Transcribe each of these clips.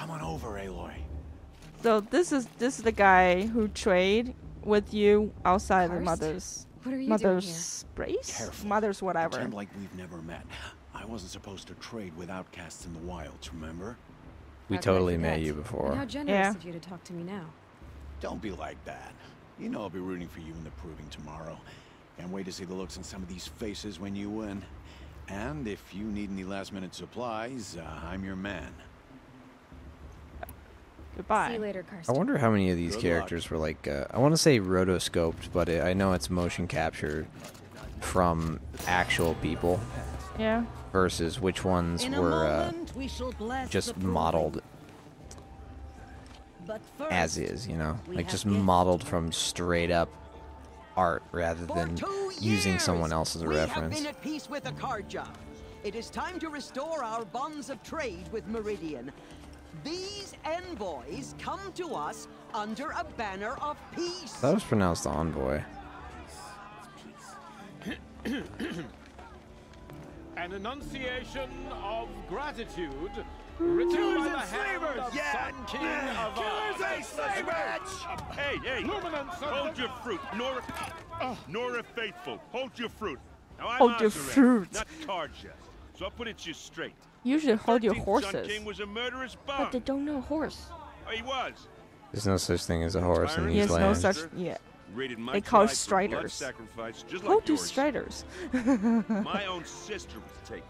Come on over, Aloy. So this is the guy who trade with you outside the Karst? mother's What are you mother's brace? Careful. Mother's whatever. Pretend like we've never met. I wasn't supposed to trade with outcasts in the wilds, remember? We How could I totally forget? met you And before. how generous Yeah. of you to talk to me now. Don't be like that. You know I'll be rooting for you in the proving tomorrow. Can't wait to see the looks on some of these faces when you win. And if you need any last-minute supplies, I'm your man. Goodbye. See you later, Karst. I wonder how many of these Good characters were like, I want to say rotoscoped, but I know it's motion captured from actual people Yeah. versus which ones were just modeled as is, you know? Like just modeled from straight up art rather than using someone else as a reference. We have been at peace with the Karja. It is time to restore our bonds of trade with Meridian. These envoys come to us under a banner of peace. That was pronounced envoy. An enunciation of gratitude written by the hand of Sun King of Hey, hey! Luminance of Hold your fruit, Nora Faithful. Hold your fruit. Now I'm Hold your Azaret, fruit. not Karja. So I'll put it to you straight. You should hold your 13th Sun horses. King was a murderous But bum. they don't know horse. Oh, he was. There's no such thing as a horse in Yes, these no lands. such. Yeah. Raided my They call tribe for blood striders. sacrifice, just Who like do yours. striders? My own sister was taken.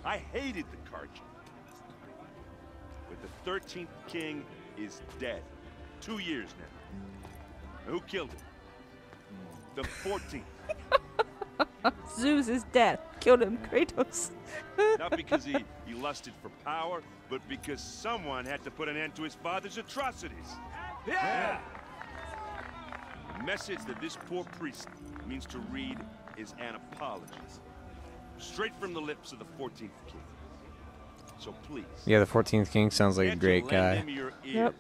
I hated the Karja. But the 13th king is dead. 2 years now. Who killed him? The 14th. Zeus is dead. Killed him, Kratos. Not because he lusted for power, but because someone had to put an end to his father's atrocities. Yeah! The message that this poor priest means to read is an apology. Straight from the lips of the 14th king. So please. Yeah, the 14th King sounds like a can't you great lend guy. him your Yep. ears?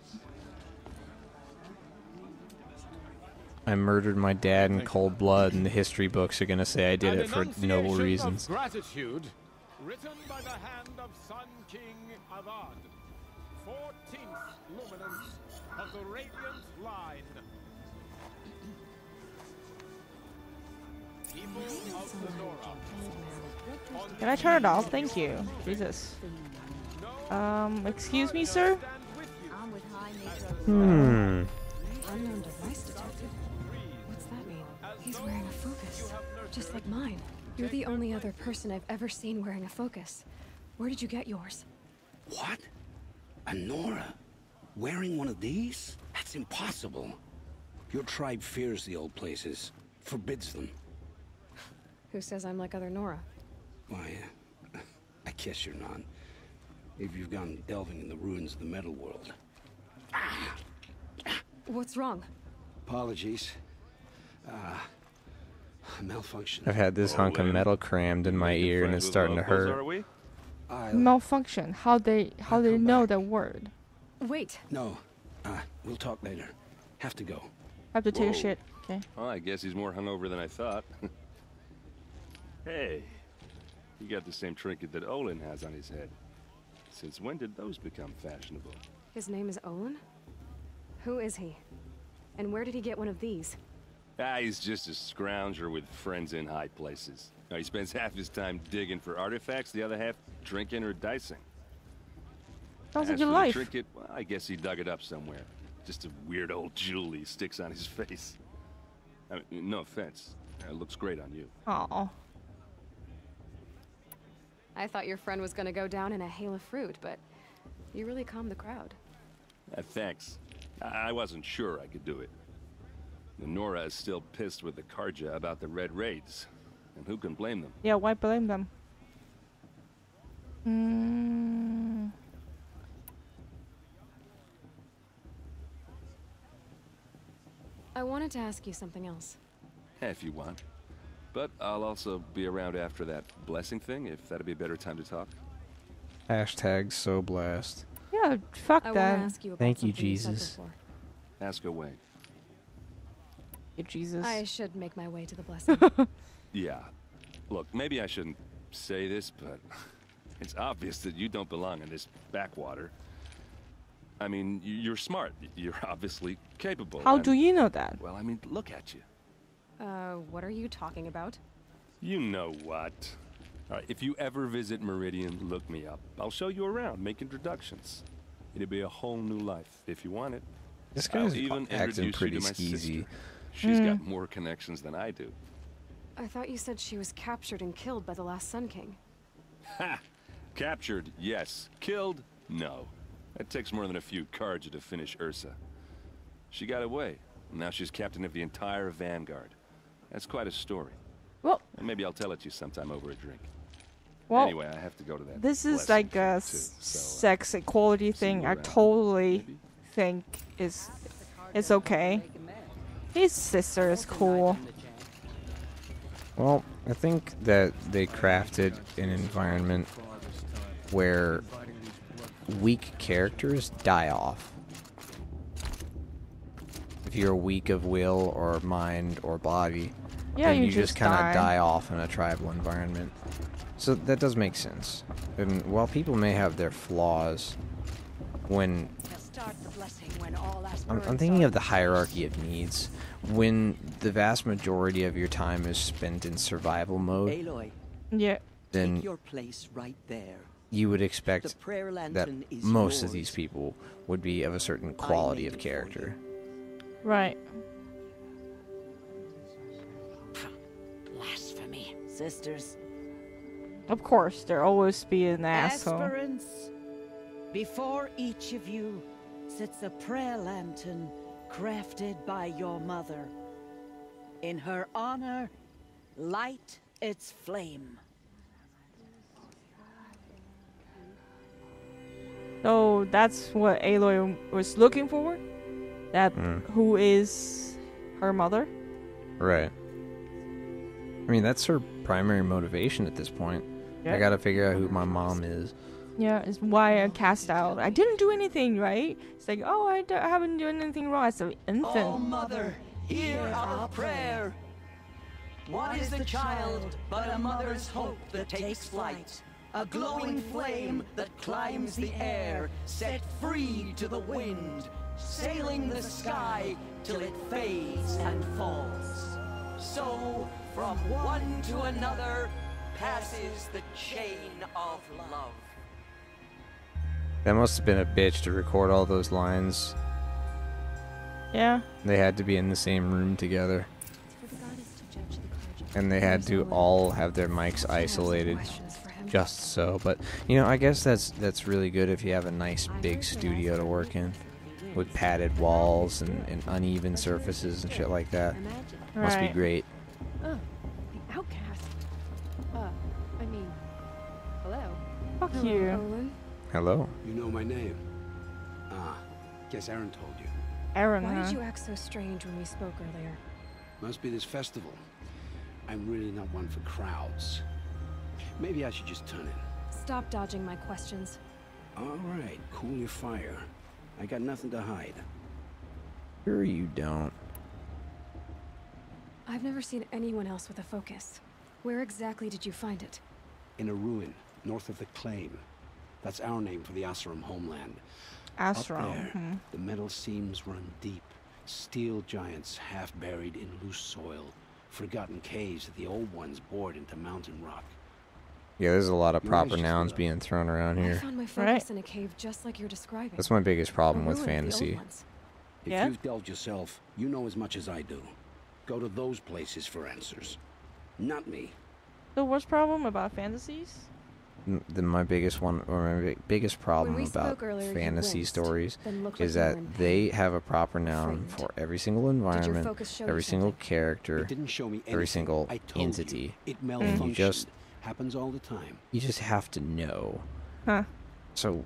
I murdered my dad in cold blood, and the history books are gonna say I did it for noble enunciation reasons. of gratitude written by the hand of Sun King Avad, 14th luminance of the Radiant Line. People of the Nora. Can I turn it off? Thank you. Jesus. Excuse me, sir? I'm with High Metro. Hmm. Unknown device detected. What's that mean? He's wearing a focus, just like mine. You're the only other person I've ever seen wearing a focus. Where did you get yours? What? A Nora? Wearing one of these? That's impossible. Your tribe fears the old places, forbids them. Who says I'm like other Nora? Why, I guess you're not. If you've gone delving in the ruins of the metal world. What's wrong? Apologies. Malfunction. I've had this hunk of metal crammed in my ear, and it's starting to hurt. Malfunction. How they know the word? Wait. No. We'll talk later. Have to go. I have to take a shit. Okay. Well, I guess he's more hungover than I thought. Hey, you got the same trinket that Olin has on his head. Since when did those become fashionable? His name is Olin? Who is he? And where did he get one of these? He's just a scrounger with friends in high places. He spends half his time digging for artifacts, the other half drinking or dicing. Sounds like As your for the life. trinket, well, I guess he dug it up somewhere. Just a weird old jewel he sticks on his face. I mean, no offense. It looks great on you. Aw. I thought your friend was gonna go down in a hail of fruit, but you really calmed the crowd. Thanks. I wasn't sure I could do it. The Nora is still pissed with the Karja about the Red Raids. And who can blame them? Yeah, why blame them? I wanted to ask you something else. If you want. But I'll also be around after that blessing thing, if that'd be a better time to talk. Hashtag so blast. Yeah, fuck I want that. to ask you about Thank you, something said Jesus. before. Ask away. You Jesus. I should make my way to the blessing. Yeah. Look, maybe I shouldn't say this, but It's obvious that you don't belong in this backwater. I mean, you're smart. You're obviously capable. How do you know that? Well, I mean, look at you. What are you talking about? You know what. All right, if you ever visit Meridian, look me up. I'll show you around, make introductions. It'll be a whole new life, if you want it. This guy's I'll even acting introduce pretty you to my skeezy. sister. She's got more connections than I do. I thought you said she was captured and killed by the last Sun King. Ha! Captured, yes. Killed, no. That takes more than a few cards to finish Ursa. She got away. Now she's captain of the entire Vanguard. That's quite a story. Well, And maybe I'll tell it to you sometime over a drink. well, Anyway, I have to go to that. this is blessing like a thing, too, so, sex equality see thing. you I around, totally maybe? think it's okay. His sister is cool. Well, I think that they crafted an environment where weak characters die off. If you're weak of will or mind or body, Yeah, then you you just kind die. of die off in a tribal environment. So that does make sense. And while people may have their flaws, when I'm thinking of the hierarchy of needs, when the vast majority of your time is spent in survival mode, Aloy, Yeah. then take your place right there. you would The expect prayer that lantern is most of yours. these people would be of a certain quality made of it for character. Right. Blasphemy. Sisters. Of course, there always be an asshole. Aspirants. Before each of you sits a prayer lantern crafted by your mother. In her honor, light its flame. So that's what Aloy was looking for? That who is her mother? Right. I mean, that's her primary motivation at this point. Yeah. I gotta figure out who my mom is. Yeah, it's why I cast out. I didn't do anything, right? It's like, oh, I haven't done anything wrong as an infant. Oh, Mother, hear our prayer. What is the child but a mother's hope that takes flight? A glowing flame that climbs the air, set free to the wind, sailing the sky till it fades and falls. So, from one to another, passes the chain of love. That must have been a bitch to record all those lines. Yeah. They had to be in the same room together. And they had to all have their mics isolated just so. But, you know, I guess that's really good if you have a nice big studio to work in. With padded walls and uneven surfaces and shit like that. Must be Right. great. Oh, the outcast. I mean, hello. Fuck Hello, you. Olin. Hello. You know my name? Ah, guess Aaron told you. Aaron, Why huh? did you act so strange when we spoke earlier? Must be this festival. I'm really not one for crowds. Maybe I should just turn in. Stop dodging my questions. All right, cool your fire. I got nothing to hide. Sure you don't. I've never seen anyone else with a focus. Where exactly did you find it? In a ruin, north of the Claim. That's our name for the Asuram homeland. Astro. Up there, Hmm. the metal seams run deep. Steel giants half buried in loose soil. Forgotten caves that the old ones bored into mountain rock. Yeah, there's a lot of Your proper eyes just nouns lit up. being thrown around I here. found my focus Right. in a cave just like you're describing. That's my biggest problem A with ruin of the old fantasy. ones. If Yeah? you've delved yourself, you know as much as I do. Go to those places for answers. Not me. The worst problem about fantasies? My biggest one, or my biggest problem we about spoke earlier, you fantasy winced, stories then looked is like you that were in they pain. have a proper noun Frightened. for every single Did your environment, focus show every you single something? character, It didn't show me anything. every single I told entity. You, it And malfunctioned. you just Happens all the time. you just have to know. Huh. So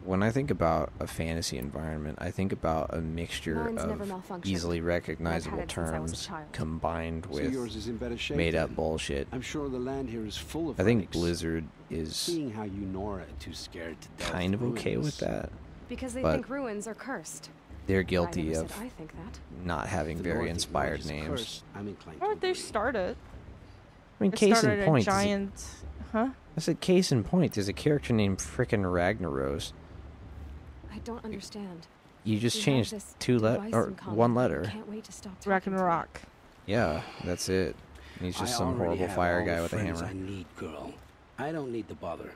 when I think about a fantasy environment, I think about a mixture Mine's never of malfunctioned. easily recognizable I've had it since I was a terms child. combined So yours with is in better shape. made up then. bullshit. I'm sure the land here is full of I think relics. Blizzard is Seeing how you Nora are too scared to delve kind of the okay ruins. with that. Because they but think ruins are cursed. They're I guilty never of said I think that. not having The very North inspired acknowledges names. curse, I'm inclined Or to they agree. started. I mean, They case started in point, a giant Huh? I said case in point. There's a character named frickin' Ragnaros. I don't understand. You just We have changed this two device or in common. one I letter. can't wait to stop talking to Ragnarok. Yeah, that's it. He's just I some already horrible have fire all guy the with a friends hammer. I need, girl. I don't need the bother.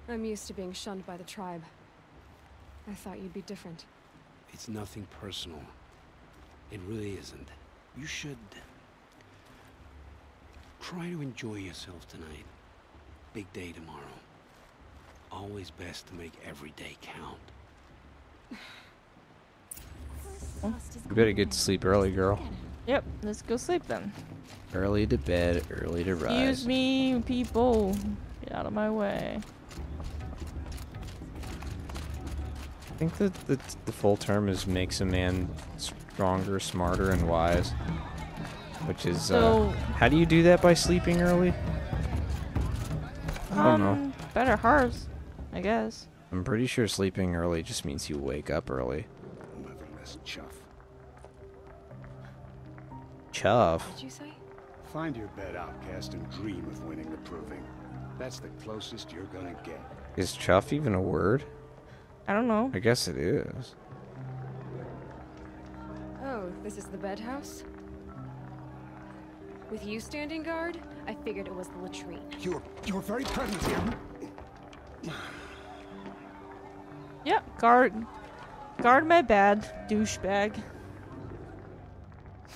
you. I'm used to being shunned by the tribe. I thought you'd be different. It's nothing personal. It really isn't. You should try to enjoy yourself tonight. Big day tomorrow. Always best to make every day count. You better get to sleep early, girl. Yep, let's go sleep then. Early to bed, early to rise. Excuse me, people. Get out of my way. I think that the full term is makes a man stronger, smarter, and wise. Which is, So- how do you do that by sleeping early? I don't know. Better hearts, I guess. I'm pretty sure sleeping early just means you wake up early. Motherless chuff. Chuff. What'd you say? Find your bed, outcast, and dream of winning the proving. That's the closest you're gonna get. Is chuff even a word? I don't know. I guess it is. Oh, this is the bed house? With you standing guard, I figured it was the latrine. Your very presence here. Yep, guard my bad, douchebag.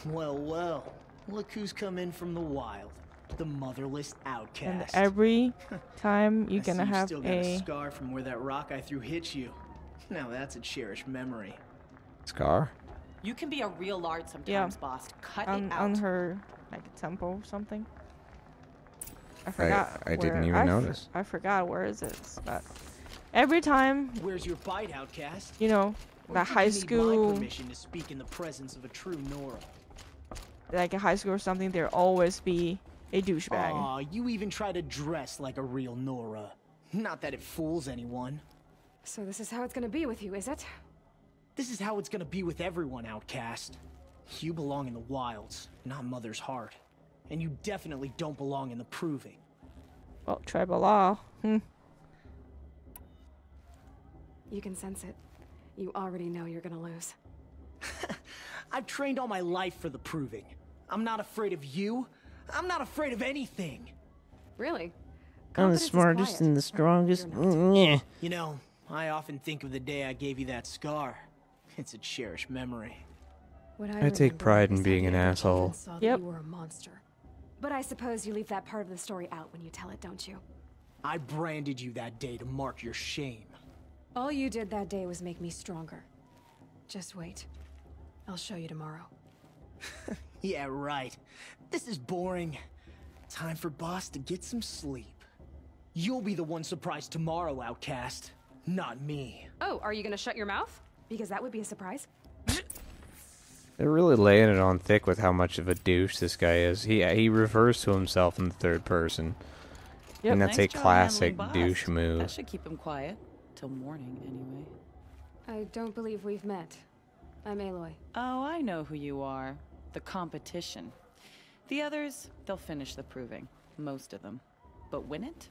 Well, well. Look who's come in from the wild. The motherless And outcast. every time you're I gonna see have still got a a scar from where that rock I threw hit you. Now that's a cherished memory. Scar? You can be a real lard sometimes, boss. Cut it on out. her like temple or something. I forgot. I didn't where- even notice. I forgot where is it, but every time, Where's your bite, outcast? you know, Or that did high you need my school, permission to speak in the presence of a true Nora. like a high school or something, there always be a douchebag. Aw, you even try to dress like a real Nora. Not that it fools anyone. So this is how it's gonna be with you, is it? This is how it's gonna be with everyone, outcast. You belong in the wilds, not Mother's heart. And you definitely don't belong in the proving. Well, tribal law. You can sense it. You already know you're gonna lose. I've trained all my life for the proving. I'm not afraid of you. I'm not afraid of anything. Really? I'm the Confidence is smartest quiet. and the strongest. You're not. Yeah. You know, I often think of the day I gave you that scar. It's a cherished memory. What I take remember pride is in how being the an other asshole. children saw that Yep. You were a monster. But I suppose you leave that part of the story out when you tell it, don't you? I branded you that day to mark your shame. All you did that day was make me stronger. Just wait. I'll show you tomorrow. Yeah, right. This is boring. Time for Boss to get some sleep. You'll be the one surprised tomorrow, outcast. Not me. Oh, are you gonna shut your mouth? Because that would be a surprise. They're really laying it on thick with how much of a douche this guy is. He refers to himself in the third person. Yep. And that's Nice a job classic handling boss. douche That move. should keep him quiet. Till morning, anyway. I don't believe we've met. I'm Aloy. Oh, I know who you are. The competition. The others, they'll finish the proving. Most of them. But win it?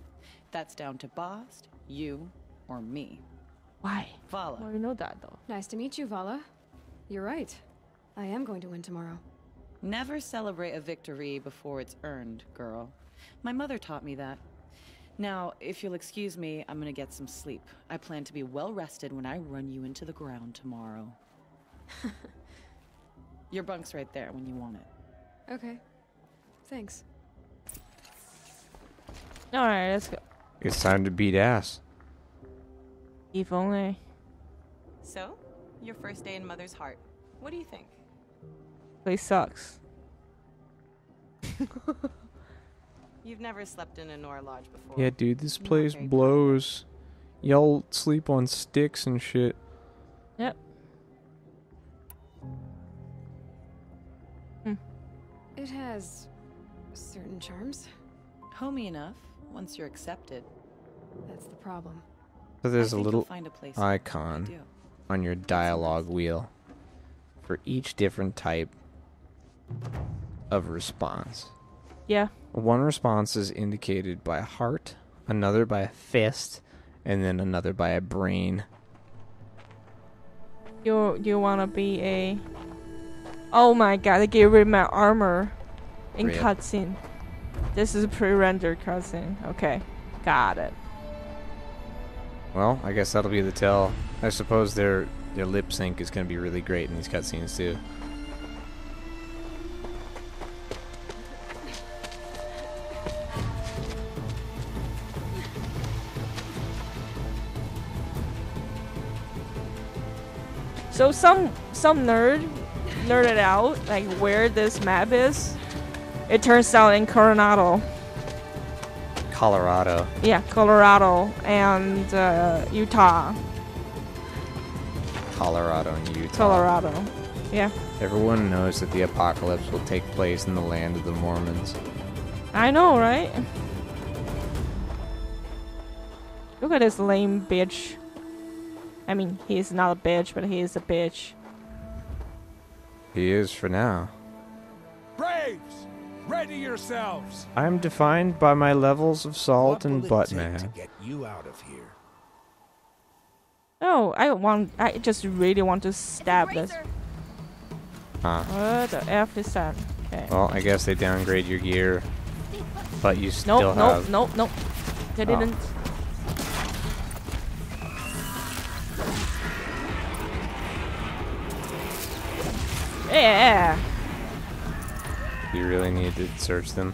That's down to Bost, you, or me. Why? Vala. Well, you know that though. Nice to meet you, Vala. You're right. I am going to win tomorrow. Never celebrate a victory before it's earned, girl. My mother taught me that. Now, if you'll excuse me, I'm gonna get some sleep. I plan to be well rested when I run you into the ground tomorrow. Your bunk's right there when you want it. Okay. Thanks. Alright, let's go. It's time to beat ass. If only. So, your first day in Mother's heart. What do you think? Place sucks. You've never slept in a Nora lodge before. Yeah, dude, this Not place very blows. Y'all sleep on sticks and shit. Yep. It has certain charms. Homey enough, once you're accepted. That's the problem. So there's a I think little you'll find a place icon to do. on your dialogue wheel for each different type of response. Yeah. One response is indicated by a heart, another by a fist, and then another by a brain. You wanna be a... Oh my god, they gave rid of my armor in Rip. cutscene. This is a pre-rendered cutscene. Okay, got it. Well, I guess that'll be the tell. I suppose their lip sync is going to be really great in these cutscenes too. So some nerd nerded out like where this map is. It turns out in Coronado. Colorado. Yeah, Colorado and Utah. Colorado and Utah. Colorado. Yeah. Everyone knows that the apocalypse will take place in the land of the Mormons. I know, right? Look at this lame bitch. I mean, he is not a bitch, but he is a bitch. He is for now. Braves, ready yourselves. I'm defined by my levels of salt and butt To man. get you out of here. Oh, I just really want to stab this. Huh. What the F is that? Okay. Well, I guess they downgrade your gear, but you still have... Nope. They didn't. Yeah. You really need to search them.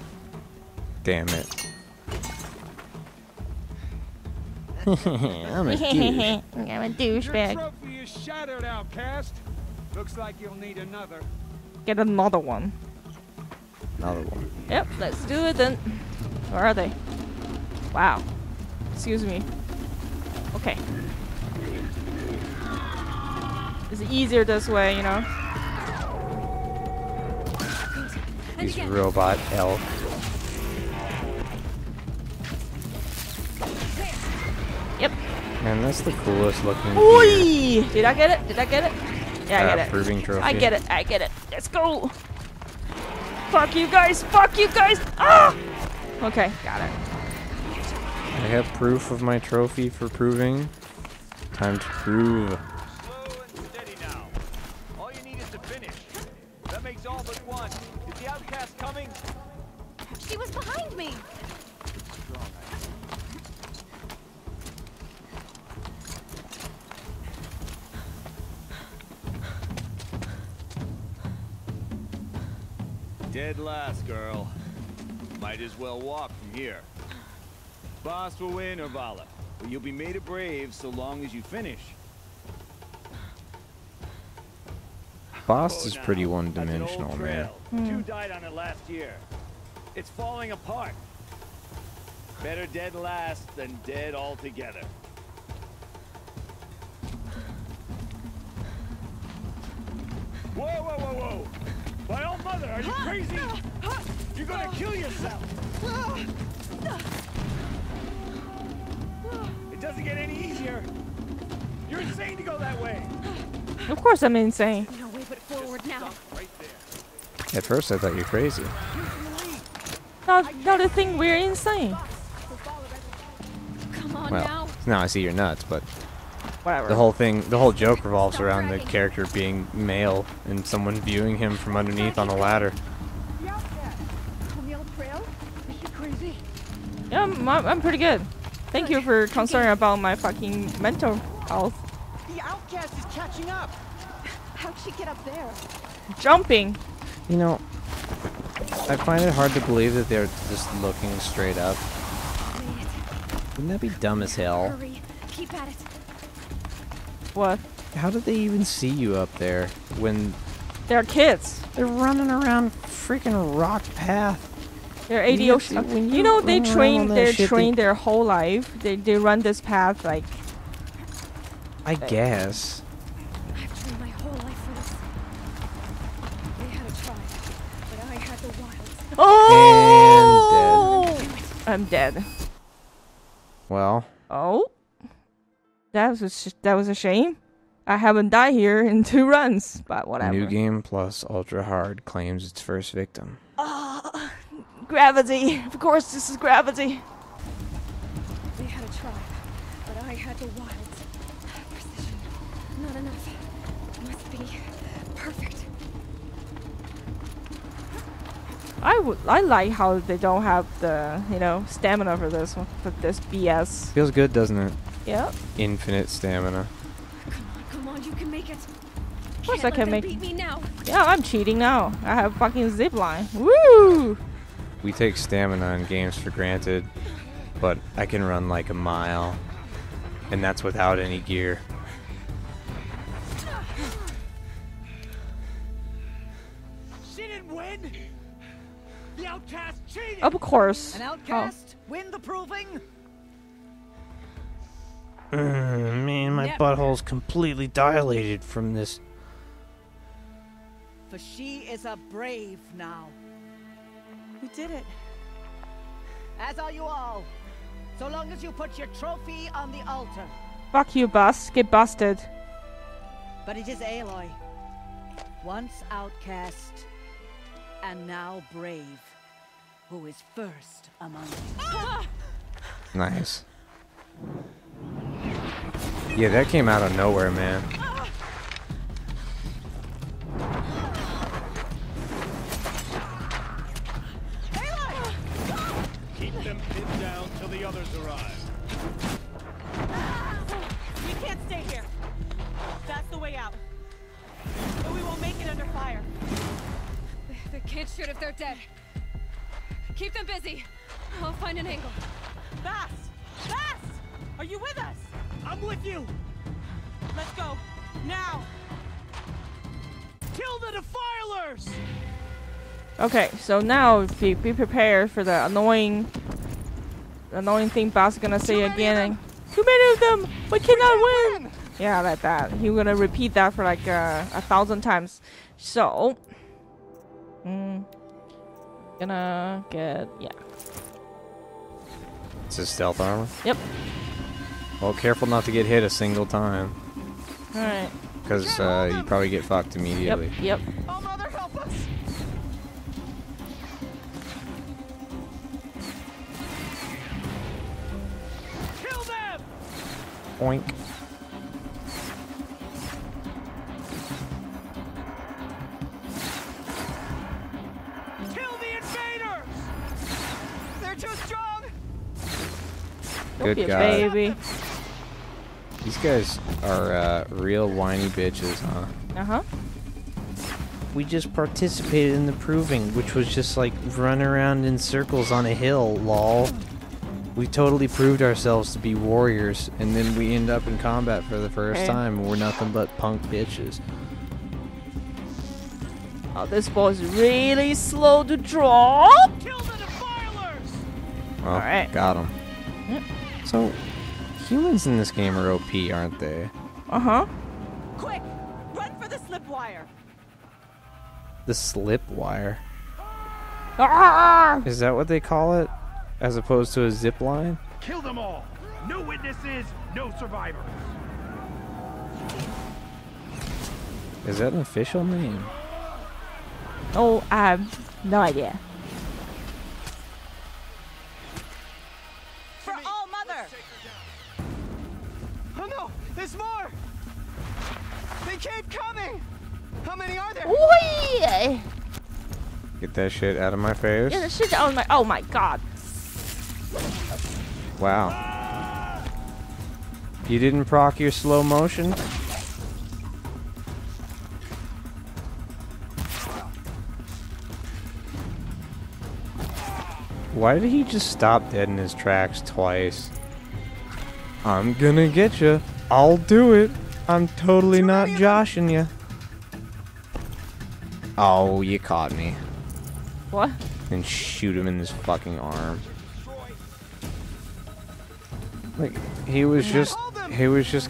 Damn it. I'm a douche. I'm a Your douchebag. trophy is shattered, outcast. Looks like you'll need another. Get another one. Another one. Yep, let's do it then. Where are they? Wow. Excuse me. Okay. It's easier this way, you know? These robot elk. Yep. Man, that's the coolest looking gear. Oi! Did I get it? Did I get it? Yeah, I get it. Proving trophy. I get it. I get it. Let's go. Fuck you guys. Fuck you guys. Ah! Okay, got it. I have proof of my trophy for proving. Time to prove. Slow and steady now. All you need is to finish. That makes all but one. Is the outcast coming? She was behind me. Dead last, girl. Might as well walk from here. Boss will win or Vala, but you'll be made a brave so long as you finish. Boss is now. pretty That's an one-dimensional, old man. trail. Two died on it last year. It's falling apart. Better dead last than dead altogether. Whoa, whoa, whoa, whoa! My old mother, are you crazy? You're gonna kill yourself! It doesn't get any easier. You're insane to go that way. Of course I'm insane. No way but forward now. Right there. At first I thought you were crazy. No, the thing, we're insane. Come on Well, now I see you're nuts, but Whatever. the whole joke revolves around the character being male and someone viewing him from underneath on a ladder. On the old trail? Is she crazy? Yeah, I'm pretty good. Thank you for concerned about my fucking mental health. The outcast is catching up. How'd she get up there? Jumping. You know, I find it hard to believe that they're just looking straight up. Wouldn't that be dumb as hell? Hurry. Keep at it. What? How did they even see you up there when They're kids. they're running around freaking rock path? They're You ADO. have to- when You know, they run around train. on that They're shit, trained their whole life. They run this path like. I guess. I've trained my whole life for this. They had a tribe, but I had the wilds. Oh! I'm dead. Well, Oh, that was a shame. I haven't died here in 2 runs, but whatever. New Game Plus Ultra Hard claims its first victim. Gravity. Of course, this is gravity. had the wilds. Precision. Not enough. Must be perfect. I like how they don't have the, you know, stamina for this one, for this BS. Feels good, doesn't it? Yep. Infinite stamina. Come on, you can make it. Of course I can make. Beat me now. Yeah, I'm cheating now. I have fucking zip line. Woo! We take stamina in games for granted, but I can run like a mile, and that's without any gear. She didn't win. The outcast cheated. Of course. An outcast win the proving. Man, my butthole's completely dilated from this. For she is a brave now. We did it. As are you all. So long as you put your trophy on the altar. Fuck you, bust. Get busted. But it is Aloy, once outcast and now brave, who is first among you. Nice. Yeah, that came out of nowhere, man. Keep them pinned down till the others arrive. We can't stay here. That's the way out. But we won't make it under fire. They can't shoot if they're dead. Keep them busy. I'll find an angle. Fast! Fast! Are you with us? I'm with you. Let's go. Now! Kill the defilers! Okay, so now be prepared for the annoying thing Boss is gonna say again. Too many of them! We cannot win! Yeah, like that. He's gonna repeat that for like 1,000 times. So, gonna get, yeah. It's his stealth armor? Yep. Well, careful not to get hit a single time. Alright. Because you probably get fucked immediately. Yep. Oh, Mother, help us! Kill them! Oink. Kill the invaders! They're too strong! Don't be a God. baby. These guys are real whiny bitches, huh? Uh-huh. We just participated in the proving, which was just like run around in circles on a hill, lol. We totally proved ourselves to be warriors, and then we end up in combat for the first time, and we're nothing but punk bitches. Oh, this ball is really slow to draw. Kill the defilers! Well, Alright. got him. Yep. So, humans in this game are OP, aren't they? Uh-huh. Quick! Run for the slip wire! The slip wire. Ah! Is that what they call it? As opposed to a zip line? Kill them all! No witnesses, no survivors! Is that an official name? Oh, I have no idea. For All Mother! Oh no, there's more! They keep coming! How many are there? Whee! Get that shit out of my face. Yeah, the shit on my. Oh my god. Wow. You didn't proc your slow motion? Why did he just stop dead in his tracks twice? I'm gonna get you. I'll do it. I'm totally not joshing you. Oh, you caught me. What? And shoot him in his fucking arm. Like he was just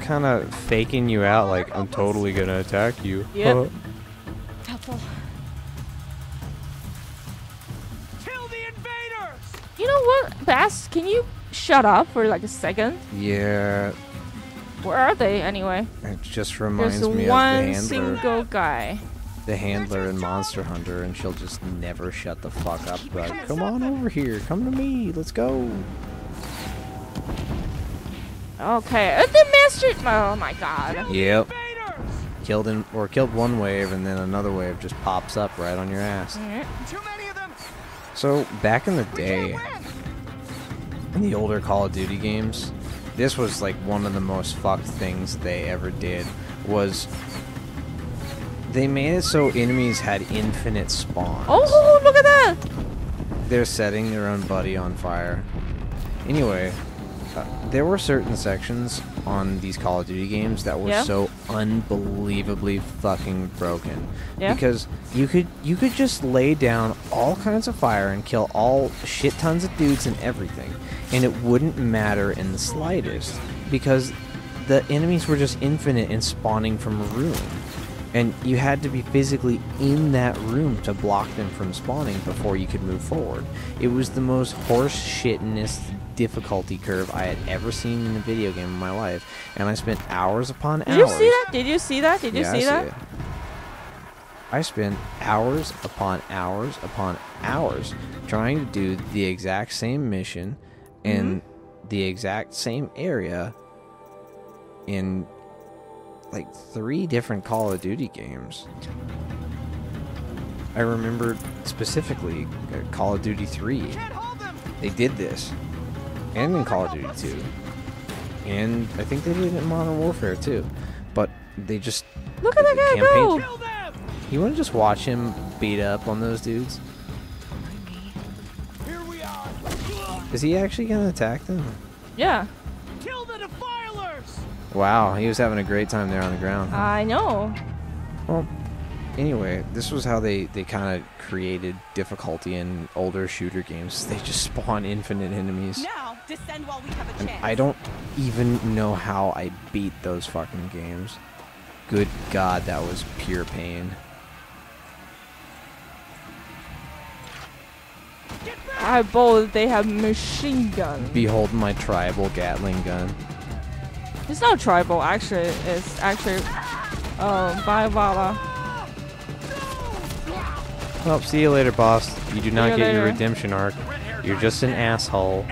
kind of faking you out. Like I'm totally gonna attack you. Yep. Helpful. Kill the invaders! You know what, Bass? Can you shut up for like a second? Yeah. Where are they anyway? It just reminds There's me one of the handler. single guy. The handler in Monster Hunter, and she'll just never shut the fuck up. Like, come on over here. Come to me. Let's go. Okay, the master. Oh my god. Yep. Killed one wave, and then another wave just pops up right on your ass. Too many of them. So back in the day, in the older Call of Duty games, this was like one of the most fucked things they ever did. Was they made it so enemies had infinite spawns. Oh, look at that! They're setting their own buddy on fire. Anyway, there were certain sections on these Call of Duty games that were so unbelievably fucking broken. Yeah. Because you could just lay down all kinds of fire and kill all shit tons of dudes and everything, and it wouldn't matter in the slightest because the enemies were just infinite and spawning from a room. And you had to be physically in that room to block them from spawning before you could move forward. It was the most horse shitness difficulty curve I had ever seen in a video game in my life, and I spent hours upon hours. Did you see that? Did you see that? Did you see that? It. I spent hours upon hours upon hours trying to do the exact same mission in the exact same area in like 3 different Call of Duty games. I remember specifically Call of Duty 3. They did this. And in Call of Duty 2. And I think they did it in Modern Warfare too. But they just... Look at that guy go! You want to just watch him beat up on those dudes? Is he actually going to attack them? Yeah. Kill the defilers! Wow, he was having a great time there on the ground. I know. Well, anyway, this was how they kind of created difficulty in older shooter games. They just spawn infinite enemies. Now, descend while we have a And chance. I don't even know how I beat those fucking games. Good God, that was pure pain. I bold they have machine gun. Behold my tribal Gatling gun. It's not tribal, actually. It's actually Viola. Well, see you later, boss. You do not you get your later. redemption arc. You're just an asshole.